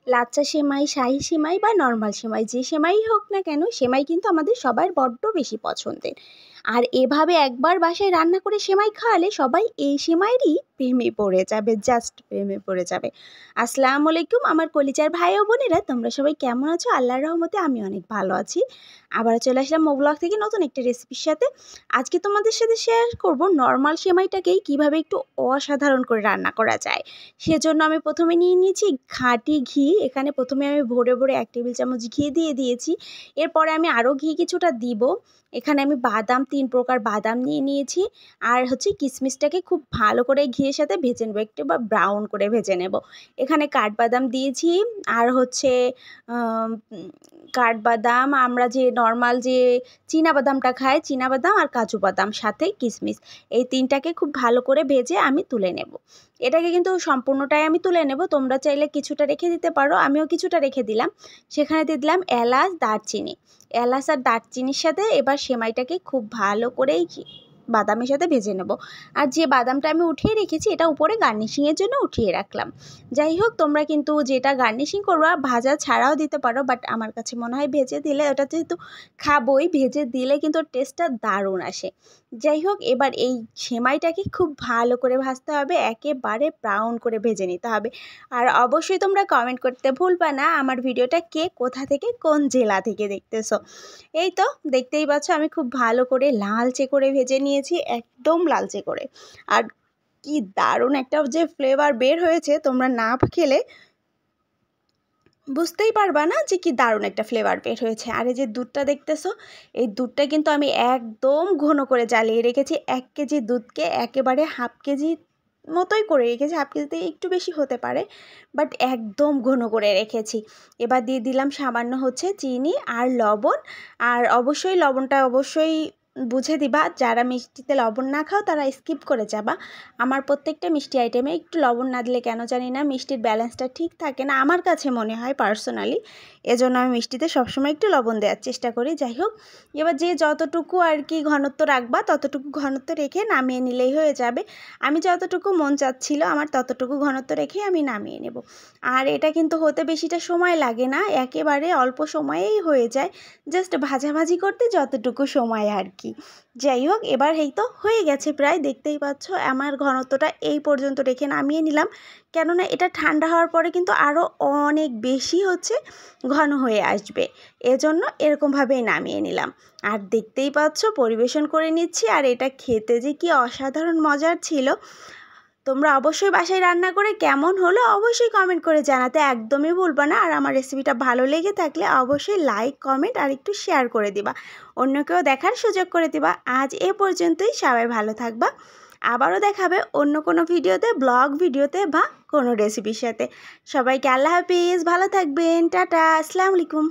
লাচ্ছা সেমাই, শাহি সেমাই বা নর্মাল সেমাই, যে সেমাই হোক না কেন, সেমাই কিন্তু আমাদের সবার বড্ড বেশি পছন্দের। আর এভাবে একবার বাসায় রান্না করে সেমাই খাওয়ালে সবাই এই সেমাইয়েরই প্রেমে পড়ে যাবে, জাস্ট প্রেমে পড়ে যাবে। আসসালামু আলাইকুম আমার কলিজার ভাই ও বোনেরা, তোমরা সবাই কেমন আছো? আল্লাহর রহমতে আমি অনেক ভালো আছি। আবার চলে আসলাম মো ব্লগ থেকে নতুন একটা রেসিপির সাথে। আজকে তোমাদের সাথে শেয়ার করব নর্মাল সেমাইটাকেই কিভাবে একটু অসাধারণ করে রান্না করা যায়। সেজন্য আমি প্রথমে নিয়ে নিয়েছি খাঁটি ঘি। এখানে প্রথমে আমি ভরে ভরে 1 টেবিল চামচ ঘি দিয়ে দিয়েছি। এরপরে আমি আরও ঘি কিছুটা দিব। এখানে আমি বাদাম 3 প্রকার বাদাম নিয়ে নিয়েছি। আর হচ্ছে কিশমিশটাকে খুব ভালো করে ঘিয়ের সাথে ভেজে নেব, একটু বা ব্রাউন করে ভেজে নেব। এখানে কাঠবাদাম দিয়েছি। আর হচ্ছে কাঠবাদাম, আমরা যে নর্মাল যে চীনাবাদামটা খাই, চীনাবাদাম আর কাজু বাদাম, সাথে কিশমিশ, এই 3টাকে খুব ভালো করে ভেজে আমি তুলে নেব। এটাকে কিন্তু সম্পূর্ণটাই আমি তুলে নেব, তোমরা চাইলে কিছুটা রেখে দিতে পারো, আমিও কিছুটা রেখে দিলাম। সেখানে দিয়ে দিলাম এলাচ, দারচিনি। এলাচ আর দারচিনির সাথে এবার সেমাইটাকে খুব ভালো করেই বাদামের সাথে ভেজে নেব। আর যে বাদামটা আমি উঠিয়ে রেখেছি এটা উপরে গার্নিশিংয়ের জন্য উঠিয়ে রাখলাম। যাই হোক, তোমরা কিন্তু যেটা গার্নিশিং করবা ভাজা ছাড়াও দিতে পারো, বাট আমার কাছে মনে হয় ভেজে দিলে, ওটা যেহেতু খাবোই, ভেজে দিলে কিন্তু টেস্টটা দারুণ আসে। যাই হোক, এবার এই সেমাইটাকে খুব ভালো করে ভাজতে হবে, একেবারে ব্রাউন করে ভেজে নিতে হবে। আর অবশ্যই তোমরা কমেন্ট করতে ভুলবা না আমার ভিডিওটা কে কোথা থেকে, কোন জেলা থেকে দেখতেছো। এই তো দেখতেই পাচ্ছ আমি খুব ভালো করে লালচে করে ভেজে নিয়েছি, একদম লালচে করে। আর কি দারুণ একটা যে ফ্লেভার বের হয়েছে, তোমরা না খেলে বুঝতেই পারবা না যে কি দারুণ একটা ফ্লেভার বের হয়েছে। আর এই যে দুধটা দেখতেছো, এই দুধটা কিন্তু আমি একদম ঘন করে জ্বালিয়ে রেখেছি। 1 কেজি দুধকে একেবারে হাফ কেজি মতোই করে রেখেছি, হাফ কেজিতে একটু বেশি হতে পারে, বাট একদম ঘন করে রেখেছি। এবার দিয়ে দিলাম সামান্য হচ্ছে চিনি আর লবণ। আর অবশ্যই লবণটা অবশ্যই বুঝে দিবা, যারা মিষ্টিতে লবণ না খাও তারা স্কিপ করে যাবা। আমার প্রত্যেকটা মিষ্টি আইটেমে একটু লবণ না দিলে কেন জানি না মিষ্টির ব্যালেন্সটা ঠিক থাকে না, আমার কাছে মনে হয় পার্সোনালি। এজন্য আমি মিষ্টিতে সবসময় একটু লবণ দেওয়ার চেষ্টা করি। যাই হোক, এবার যে যতটুকু আর কি ঘনত্ব রাখবা ততটুকু ঘনত্ব রেখে নামিয়ে নিলেই হয়ে যাবে। আমি যতটুকু মন চাচ্ছিল আমার ততটুকু ঘনত্ব রেখে আমি নামিয়ে নেব। আর এটা কিন্তু হতে বেশিটা সময় লাগে না, একেবারে অল্প সময়েই হয়ে যায়, জাস্ট ভাজাভাজি করতে যতটুকু সময় আর কি। যাই হোক, এবার এই তো হয়ে গেছে প্রায়, দেখতেই পাচ্ছ আমার ঘনত্বটা এই পর্যন্ত রেখে নামিয়ে নিলাম। কেননা এটা ঠান্ডা হওয়ার পরে কিন্তু আরও অনেক বেশি হচ্ছে ঘন হয়ে আসবে, এজন্য এরকমভাবেই নামিয়ে নিলাম। আর দেখতেই পাচ্ছ পরিবেশন করে নিচ্ছি, আর এটা খেতে যে কি অসাধারণ মজার ছিল। তোমরা অবশ্যই বাসায় রান্না করে কেমন হলো অবশ্যই কমেন্ট করে জানাতে একদমই ভুলবা না। আর আমার রেসিপিটা ভালো লেগে থাকলে অবশ্যই লাইক, কমেন্ট আর একটু শেয়ার করে দিবা, অন্যকেও দেখার সুযোগ করে দিবা। আজ এ পর্যন্তই, সবাই ভালো থাকবা। আবারও দেখাবে অন্য কোনো ভিডিওতে, ব্লগ ভিডিওতে বা কোনো রেসিপির সাথে। সবাইকে আল্লাহ হাফিজ, ভালো থাকবেন, টাটা, আসসালামু আলাইকুম।